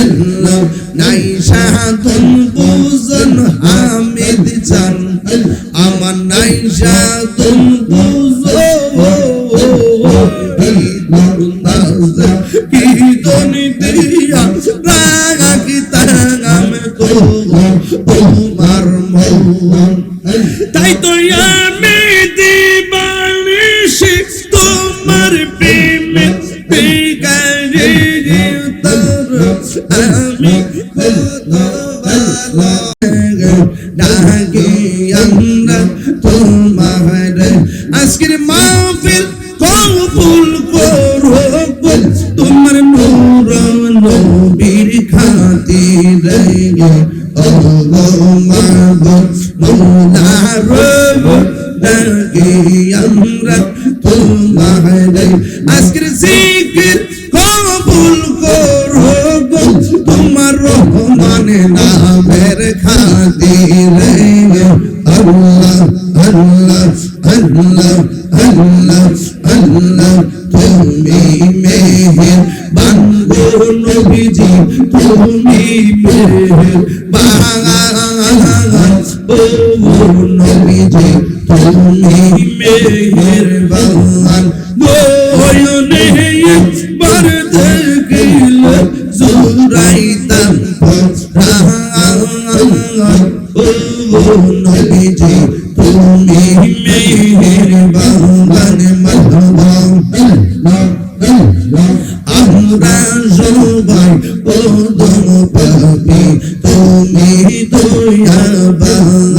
আল্লাহ নাই সাধন বুঝন হামিদ জান আমার নাই সাধন কি দনি দিয়া রাগা কি তাগাম তো তোমার মন তাই তো আমি দিবানিশি তোমার প্রেমে বিগাড়ি আমি ডাকি আমরা তোমার আজকের মাহফিল কবুল করো তোমার নূর নবীর খাতিরে ও মাহবুব মওলা রব ডাকি আমরা তোমার আজকের জিকির কবুল করো তোমার রহমানের নামের খাতিরে আল্লাহ আল্লাহ আল্লাহ আল্লাহ আল্লাহ তুমি মেহেরবান গো নবীজি তুমি মেহেরবান ও নবীজি তুমি মেহেরবান নয়নে একবার দেখিলে জুরাইতাম ও নবীজি তুমি মেহেরবান মারহাবা আমরা সবাই ওদম পাবি তুমি দয়াবান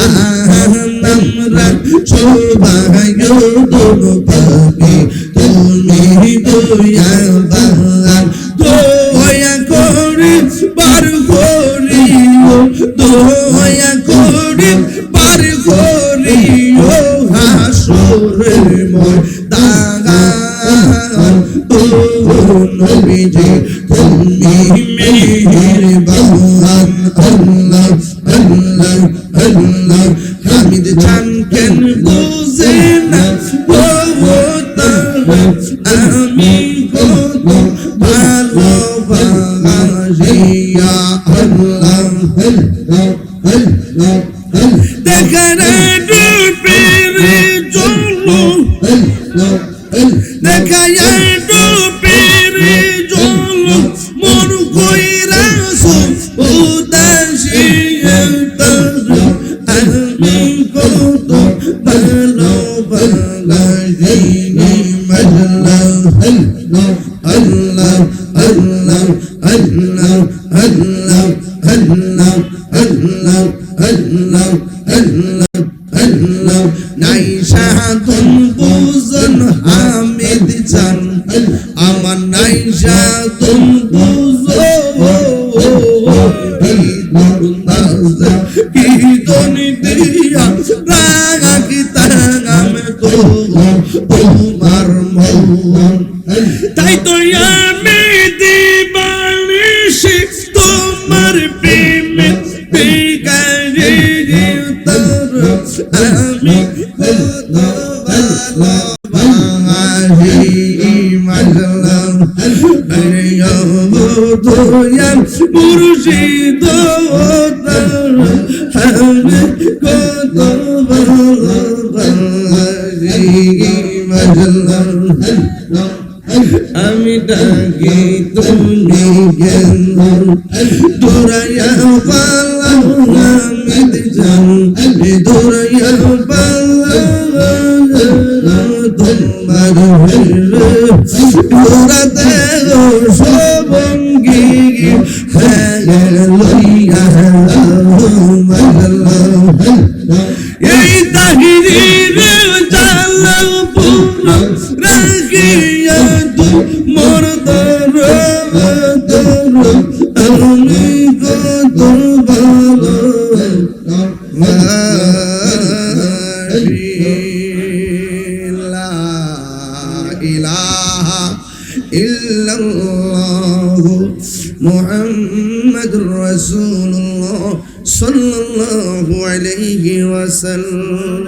আমরা সবাই ওদম পাবি তুমি দয়াবান দয়া করে বার করিও দয়া করে বার করিও হাসরের ময়দান ও নবীজি তুমি মেহেরবান আল্লাহ আল্লাহ আল্লাহ হামিদ জান কেন বুঝে না ও আমি কত ভালোবাসি ইয়া আল্লাহ আল্লাহ আল্লাহ দেখারে ডুবে চলো দেখায় ডুবে চলো মন কইরা উদাসী আমি কত ভালোবাসি আল্লাহ আল্লাহ আল্লাহ আল্লাহ আল্লাহ আল্লাহ আল্লাহ আল্লাহ আল্লাহ নাই সাধন বুঝন হামিদ জান আমার নাই সাধন বুঝো কি দনি দিয়া রাগা কি তাগাম তো তোমার মন তাই তো আমি দিবানিশি তোমার প্রেমে বিগাড়ি আমি মুর্শিদ আমি কত আমি ডাকি তুমি জ্ঞান দূরাইয়া পালাম আমি জান দূরাইয়া পালাম তোমার দূরাতে সবঙ্গি লইয়া এই তাহিরির জালা পুরা রাখিয়া তু মোর দর আমি কত ভালো লা ইলাহা ইল্লাল্লাহু মুহাম্মাদুর রাসূলুল্লাহ সাল্লাল্লাহু আলাইহি ওয়াসাল্লাম।